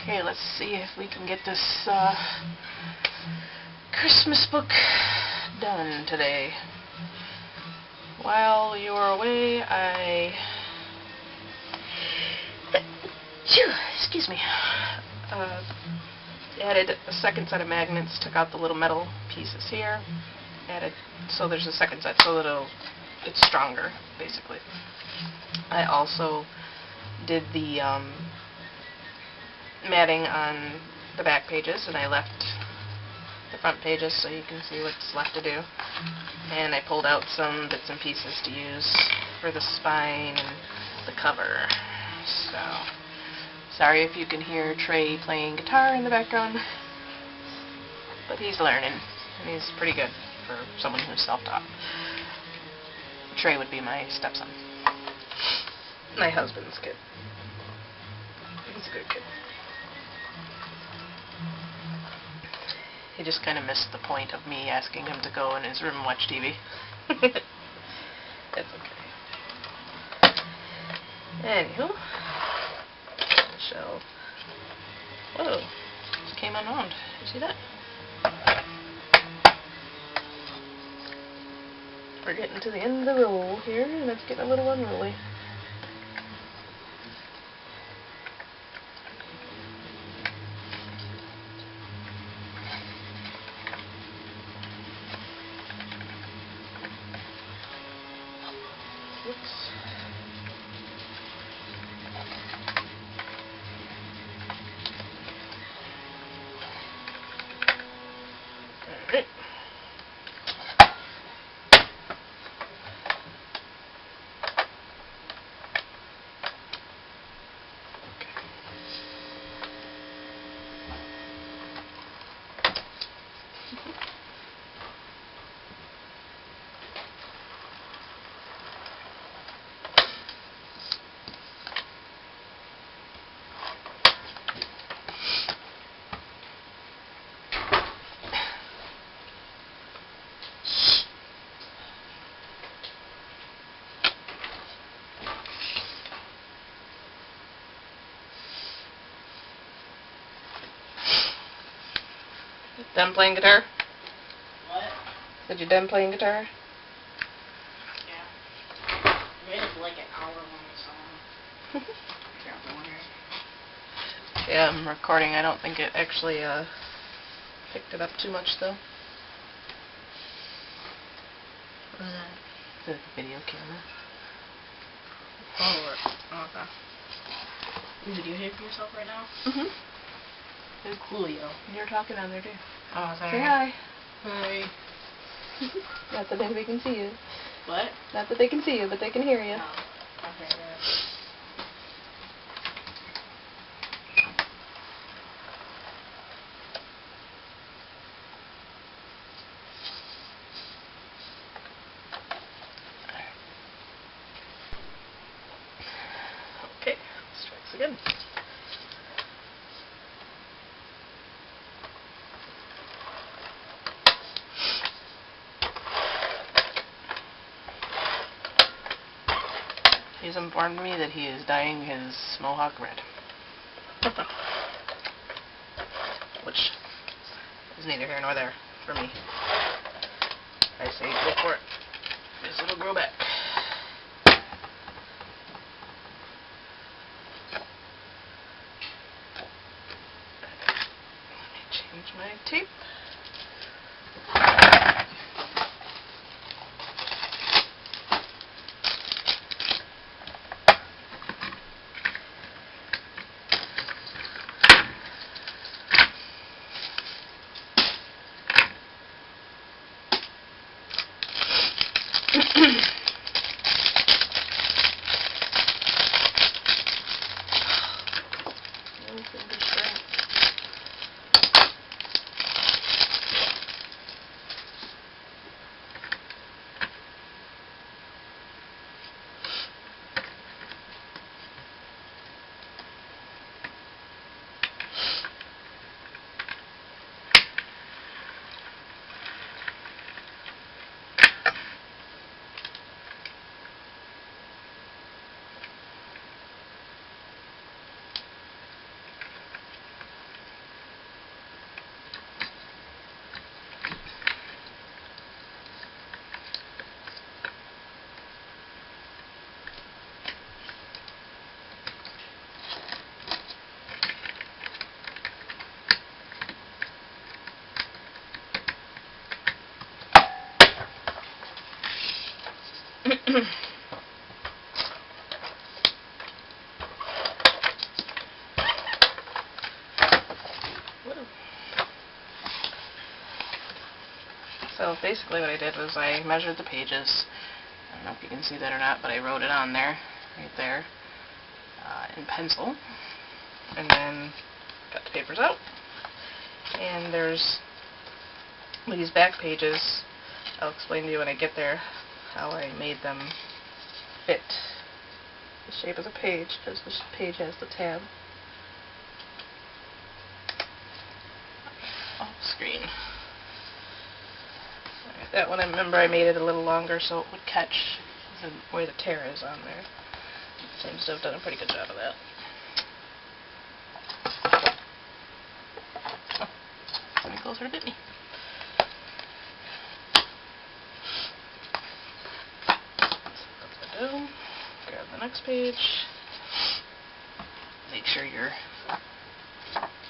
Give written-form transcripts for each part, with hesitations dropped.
Okay, let's see if we can get this Christmas book done today. While you were away, I excuse me, added a second set of magnets, took out the little metal pieces here, added, so there's a second set so that it's stronger, basically. I also did the matting on the back pages, and I left the front pages so you can see what's left to do. And I pulled out some bits and pieces to use for the spine and the cover. So, sorry if you can hear Trey playing guitar in the background, but he's learning, and he's pretty good for someone who's self-taught. Trey would be my stepson. My husband's kid. He's a good kid. He just kind of missed the point of me asking him to go in his room and watch TV. That's okay. Anywho, so, whoa, just came unwound. You see that? We're getting to the end of the roll here, and it's getting a little unruly. Whoops. Alright. Done playing guitar? What? Said you done playing guitar? Yeah. I made it like an hour-long song. Yeah, I'm recording. I don't think it actually picked it up too much, though. What is that? The video camera. Oh, okay. Did you hear for yourself right now? Mm-hmm. It's Coolio. You're talking on there, too. Oh, sorry. Say hi. Hi. Not that anybody can see you. What? Not that they can see you, but they can hear you. Oh, okay, yeah. Okay, let's try this again. He's informed me that he is dyeing his mohawk red. Which is neither here nor there for me. I say go for it, because it'll grow back. Let me change my tape. So basically what I did was I measured the pages. I don't know if you can see that or not, but I wrote it on there, right there, in pencil. And then got the papers out. And there's these back pages. I'll explain to you when I get there how I made them fit the shape of the page, because this page has the tab. Off screen. That one, I remember I made it a little longer so it would catch where the tear is on there. Seems to have done a pretty good job of that. Oh, something closer to bit me. So, grab the next page. Make sure you're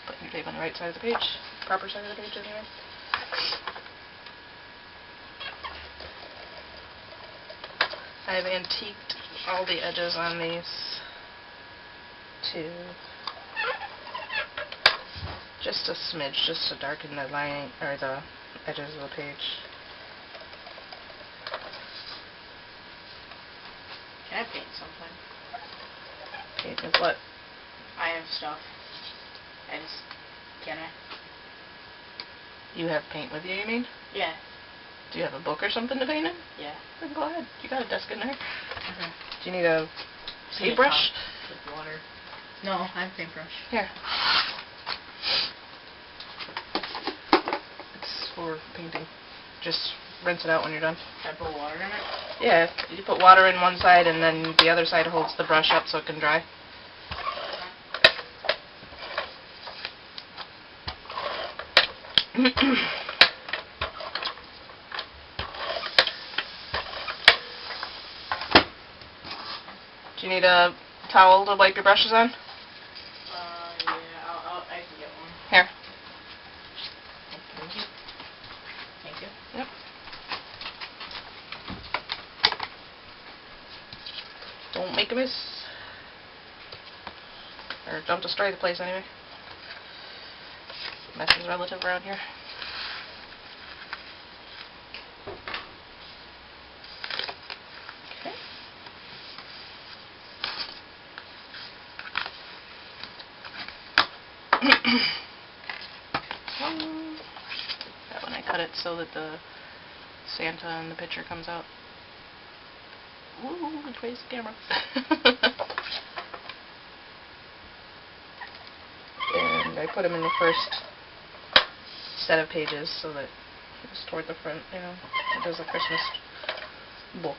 putting your tape on the right side of the page, proper side of the page anyway. I've antiqued all the edges on these to just a smidge, just to darken the lining or the edges of the page. Can I paint something? Paint with what? I have stuff. Can I? You have paint with you, you mean? Yeah. Do you have a book or something to paint in? Yeah. Then go ahead. You got a desk in there. Okay. Do you need a paintbrush? With water. No, I have a paintbrush. Here. It's for painting. Just rinse it out when you're done. Can I put water in it? Yeah, you put water in one side and then the other side holds the brush up so it can dry. Do you need a towel to wipe your brushes on? Yeah, I can get one. Here. Thank you. Thank you. Yep. Don't make a mess. Or don't destroy the place anyway. Mess is relative around here. Okay. That one I cut it so that the Santa in the picture comes out. Ooh, which way's the camera? And I put them in the first set of pages so that it's toward the front, you know. It does a Christmas book.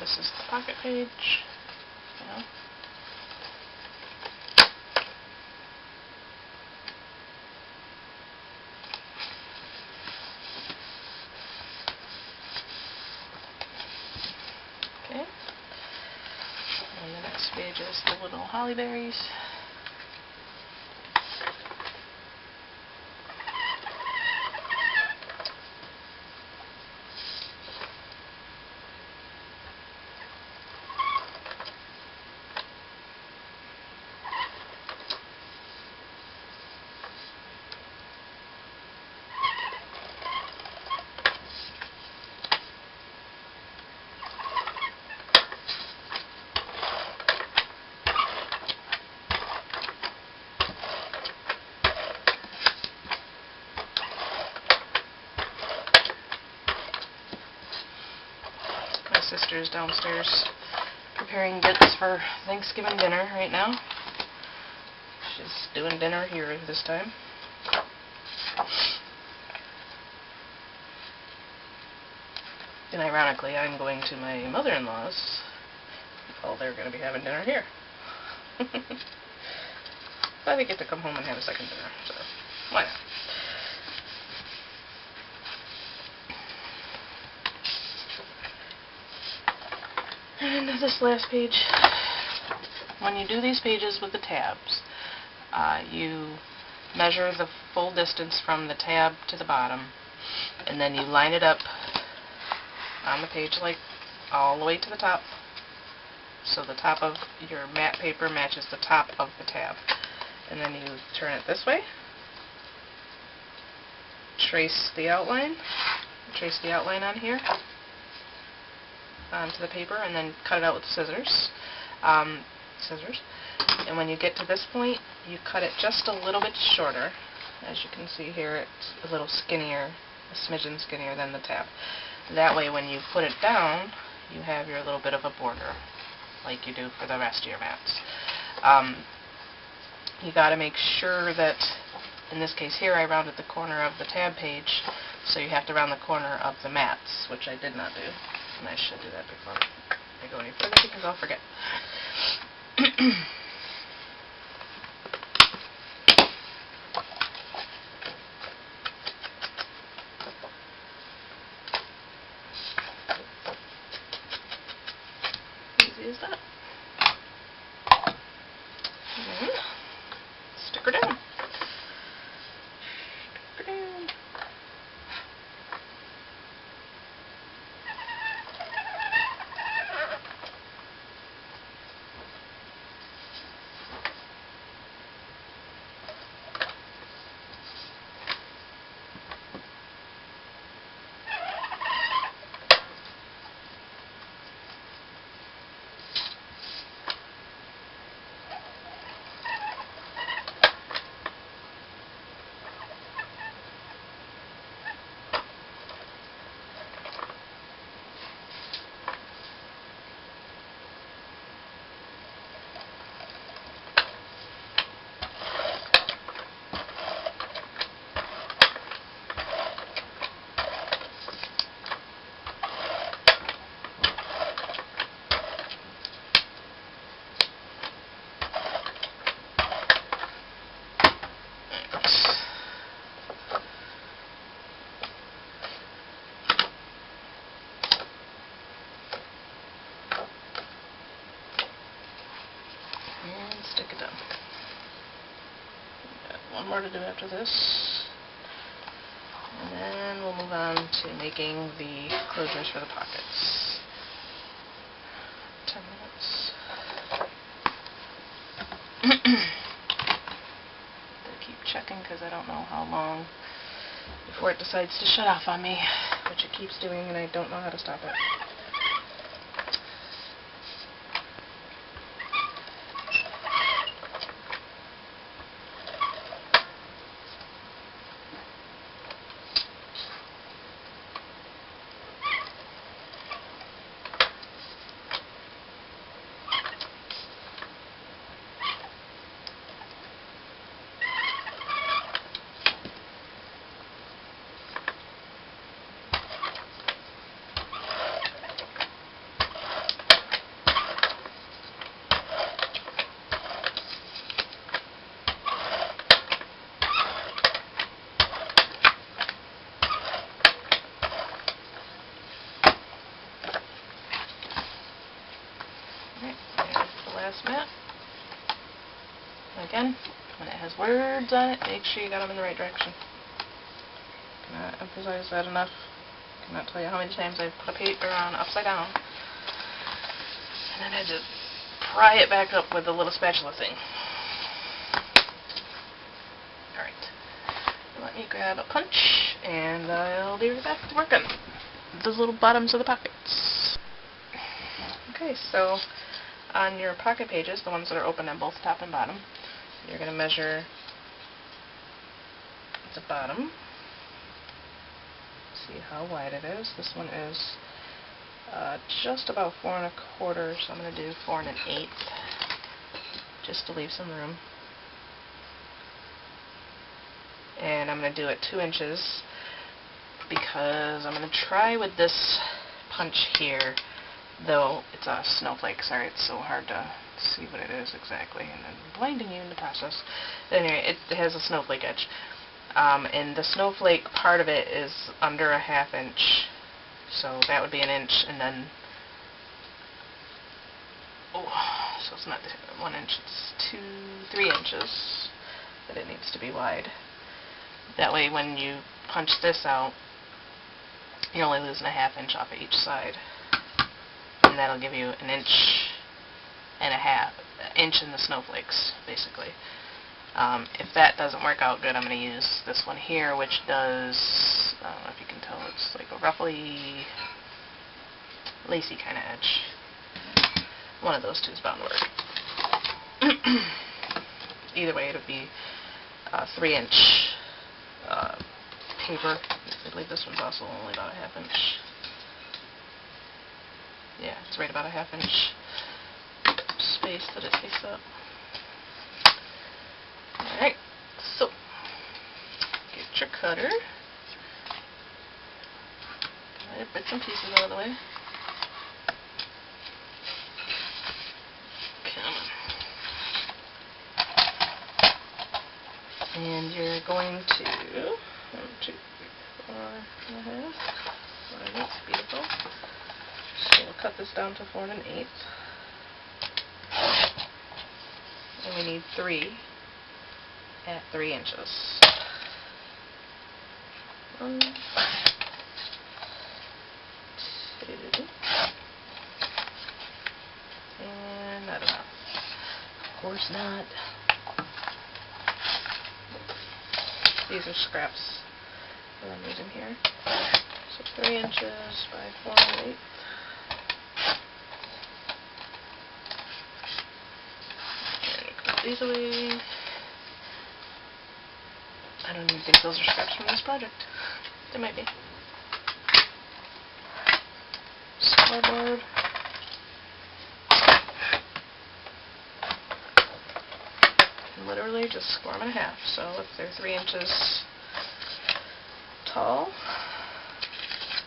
This is the pocket page. Yeah. Okay. And the next page is the little holly berries. My sister's downstairs preparing bits for Thanksgiving dinner right now. She's doing dinner here this time. And ironically, I'm going to my mother-in-law's. Well, they're going to be having dinner here. But I get to come home and have a second dinner, so why not? And this last page, when you do these pages with the tabs, you measure the full distance from the tab to the bottom, and then you line it up on the page like all the way to the top, so the top of your matte paper matches the top of the tab. And then you turn it this way, trace the outline on here onto the paper, and then cut it out with scissors. And when you get to this point, you cut it just a little bit shorter. As you can see here, it's a little skinnier, a smidgen skinnier than the tab. That way, when you put it down, you have your little bit of a border, like you do for the rest of your mats. You got to make sure that, in this case here, I rounded the corner of the tab page, so you have to round the corner of the mats, which I did not do. And I should do that before I go any further, because I'll forget. Easy as that. And stick her down. Stick her down. And stick it down. Got one more to do after this. And then we'll move on to making the closures for the pockets. 10 minutes. I'll keep checking because I don't know how long before it decides to shut off on me, which it keeps doing, and I don't know how to stop it. Last mat. Again, when it has words on it, make sure you got them in the right direction. Cannot emphasize that enough. Cannot tell you how many times I've put a paper on upside down and then had to pry it back up with the little spatula thing. Alright, let me grab a punch and I'll be right back to work on those little bottoms of the pockets. Okay, so on your pocket pages, the ones that are open on both top and bottom, you're going to measure the bottom. See how wide it is. This one is just about 4 1/4, so I'm going to do 4 1/8, just to leave some room. And I'm going to do it 2 inches because I'm going to try with this punch here, though it's a snowflake. Sorry, it's so hard to see what it is exactly, and then blinding you in the process. Anyway, it has a snowflake edge. And the snowflake part of it is under a 1/2 inch, so that would be 1 inch, and then, so it's not 1 inch, it's 3 inches that it needs to be wide. That way when you punch this out, you're only losing a 1/2 inch off of each side, and that'll give you 1 inch and a half, inch in the snowflakes, basically. If that doesn't work out good, I'm going to use this one here, which does, I don't know if you can tell, it's like a roughly lacy kind of edge. One of those two is bound to work. Either way, it'll be 3 inch paper. I believe this one's also only about a 1/2 inch. Yeah, it's right about a 1/2 inch space that it takes up. Alright, so get your cutter. Get your bits and pieces out of the way. Come on. And you're going to 1, 2, 3, 4 and a half. That's beautiful. So we'll cut this down to 4 1/8. And we need 3 at 3 inches. 1, 2, and not enough. Of course not. These are scraps that I'm using here. So 3 inches by 4 1/8. These away. I don't even think those are scraps from this project. They might be. Scoreboard. Literally just score them in half. So if they're 3 inches tall,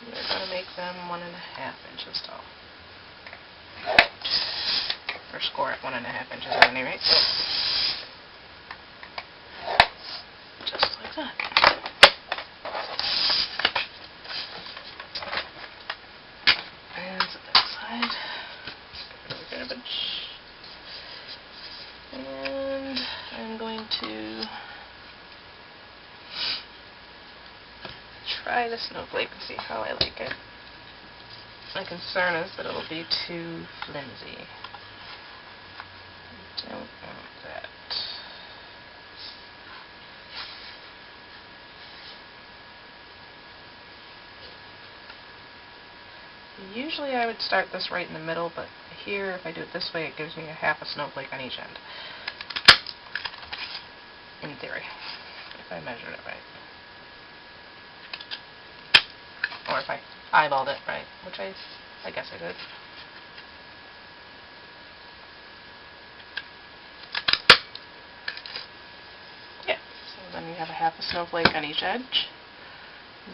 you're going to make them 1.5 inches tall. Or score at 1.5 inches at any rate. Just like that. And set that aside. Get rid of the garbage. And I'm going to try the snowflake and see how I like it. My concern is that it'll be too flimsy. I don't want that. Usually I would start this right in the middle, but here, if I do it this way, it gives me a 1/2 a snowflake on each end. In theory, if I measured it right. Or if I eyeballed it right, which I guess I did. Yeah, so then you have a 1/2 a snowflake on each edge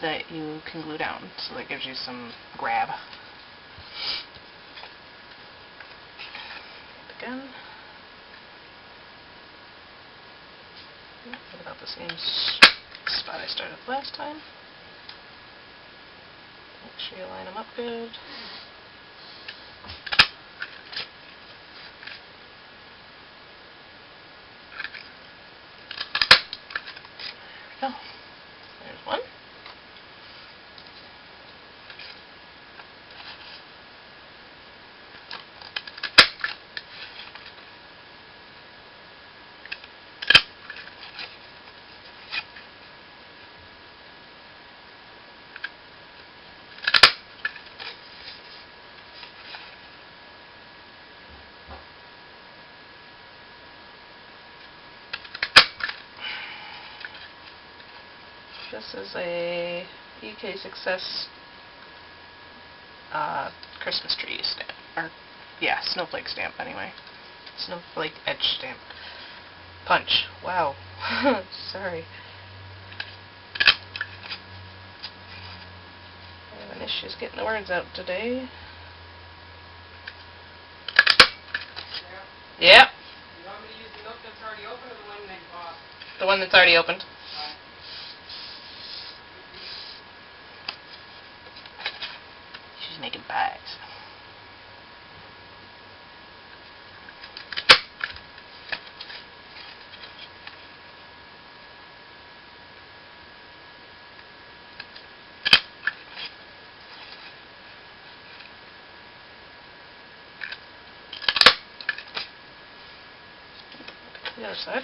that you can glue down, so that gives you some grab. Again. At about the same spot I started last time. Make sure you line them up good. There we go. There's one. This is a EK Success Christmas tree stamp, or yeah, snowflake stamp anyway. Snowflake edge stamp. Punch. Wow. Sorry. She's getting the words out today. Yep. You want me to use the milk that's already opened or the one that bought? The one that's already opened. She's making pies. The other side.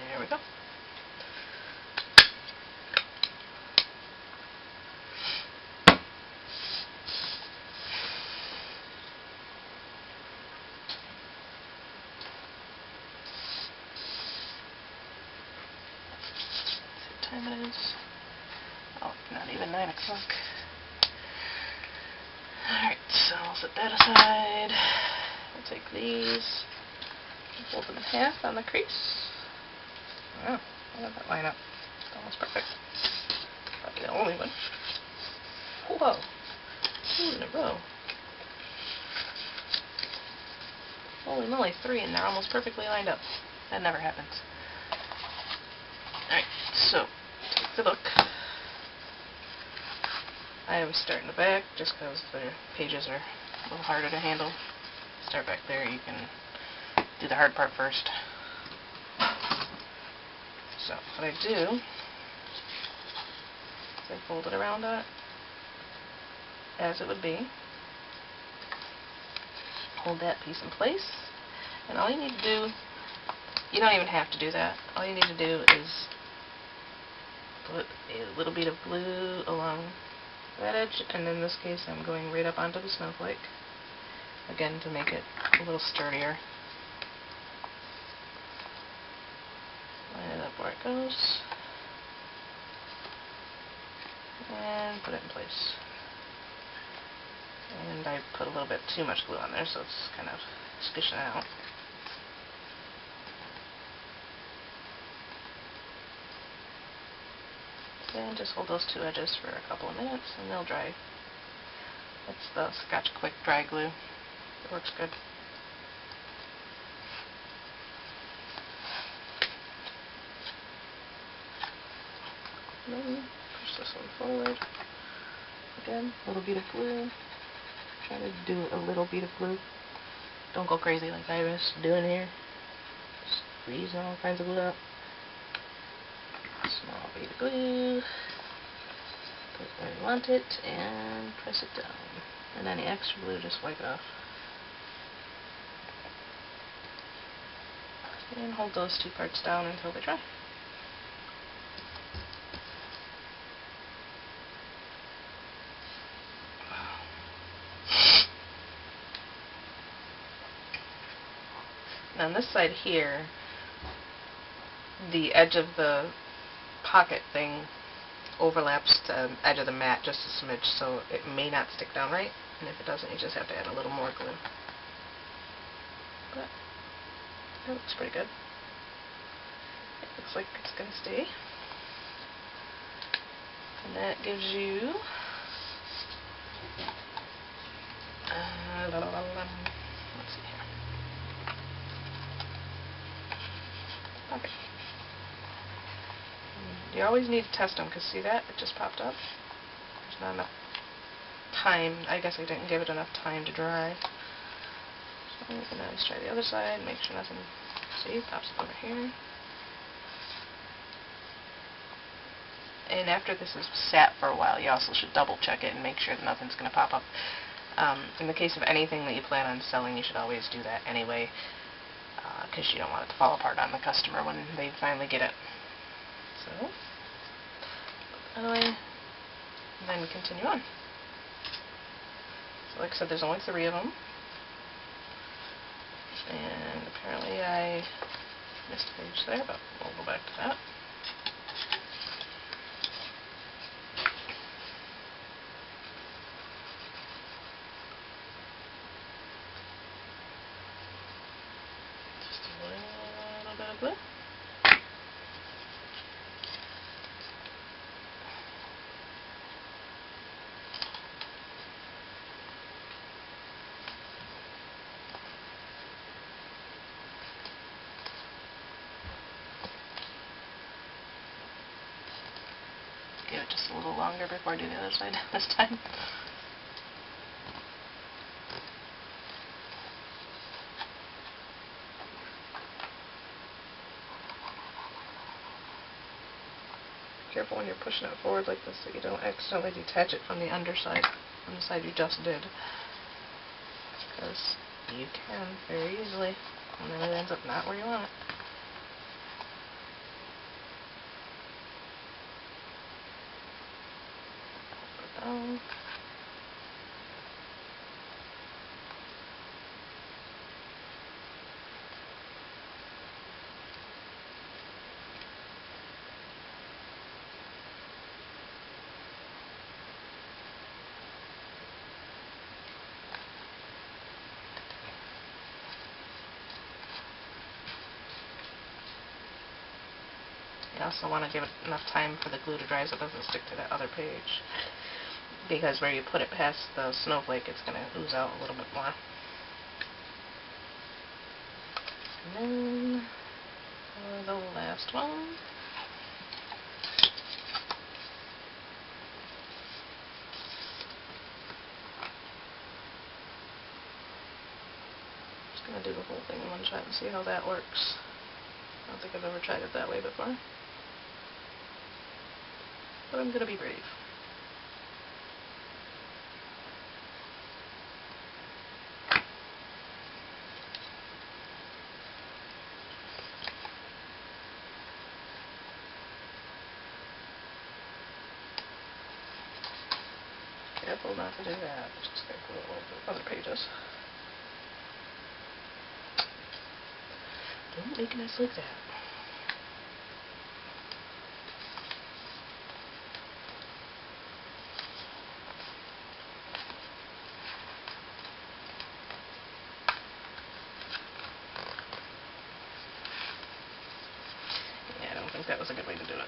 There we go. What time it is? Oh, not even 9 o'clock. Alright, so I'll set that aside. I'll take these, fold them in half on the crease. Oh, how did that line up? It's almost perfect. Probably the only one. Whoa! 2 in a row. Holy moly, 3 and they're almost perfectly lined up. That never happens. Alright, so take the book. I always start in the back just because the pages are a little harder to handle. Start back there, you can do the hard part first. So what I do is I fold it around on it as it would be. Hold that piece in place, and all you need to do, you don't even have to do that. All you need to do is put a little bit of glue along that edge, and in this case I'm going right up onto the snowflake, again to make it a little sturdier. Line it up where it goes, and put it in place. And I put a little bit too much glue on there, so it's kind of squishing out. And just hold those 2 edges for a couple of minutes and they'll dry. It's the Scotch Quick Dry Glue. It works good. Then push this one forward. Again, a little bit of glue. Try to do a little bit of glue. Don't go crazy like I was doing here. Squeezing all kinds of glue out. Small bit of glue. Put it where you want it and press it down. And any extra glue just wipe it off. And hold those 2 parts down until they dry. Now on this side here, the edge of the pocket thing overlaps the edge of the mat just a smidge, so it may not stick down right, and if it doesn't, you just have to add a little more glue. But that looks pretty good. It looks like it's going to stay. And that gives you let's see here. Okay. You always need to test them, because see that? It just popped up. There's not enough time. I guess I didn't give it enough time to dry. So you can always try the other side, make sure nothing, see, pops up over here. And after this is sat for a while, you also should double check it and make sure that nothing's going to pop up. In the case of anything that you plan on selling, you should always do that anyway, because you don't want it to fall apart on the customer when they finally get it. So, put that away, and then continue on. So like I said, there's only 3 of them, and apparently I missed a page there, but we'll go back to that. glue. Give it just a little longer before I do the other side this time. Careful when you're pushing it forward like this so you don't accidentally detach it from the underside, from the side you just did. Because you can very easily, and then it ends up not where you want it. Put it down. You also want to give it enough time for the glue to dry so it doesn't stick to that other page. Because where you put it past the snowflake, it's going to ooze out a little bit more. And then for the last one, just going to do the whole thing in one shot and see how that works. I don't think I've ever tried it that way before. But I'm going to be brave. Careful not to do that. Just going to glue it over other pages. Don't make a mess like that. Yeah, I don't think that was a good way to do it.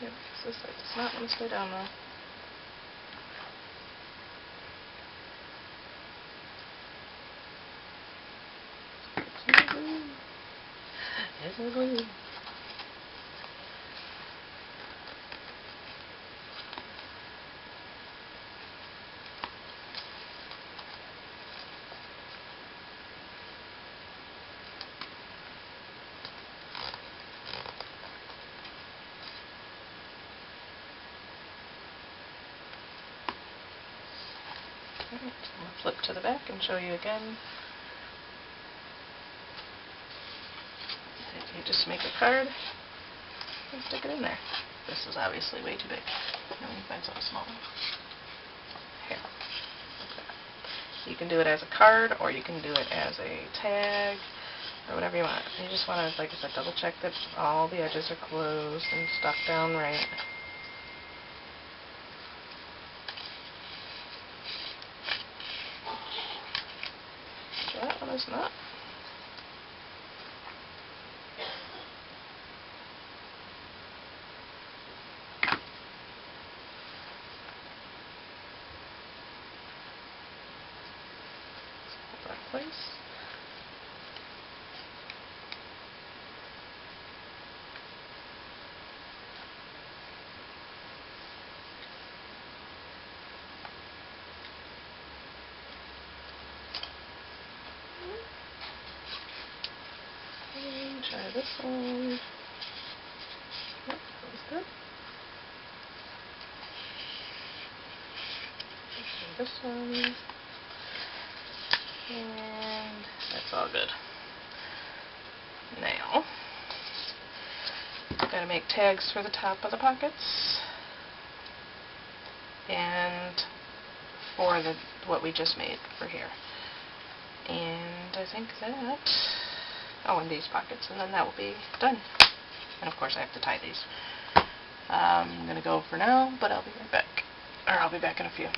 Yep, this side does not want to stay down though. It's ugly. Alright, I'm going to flip to the back and show you again. You just make a card and stick it in there. This is obviously way too big. Let me find something smaller. Here. Like that. You can do it as a card, or you can do it as a tag, or whatever you want. You just want to, like I said, double check that all the edges are closed and stuck down right. That one is not. Hold that place. And try this one. Yep, that was good. Try this one. And that's all good. Now, I've got to make tags for the top of the pockets and for what we just made for here. And I think that... Oh, and these pockets, and then that will be done. And of course I have to tie these. I'm going to go for now, but I'll be right back. Or I'll be back in a few.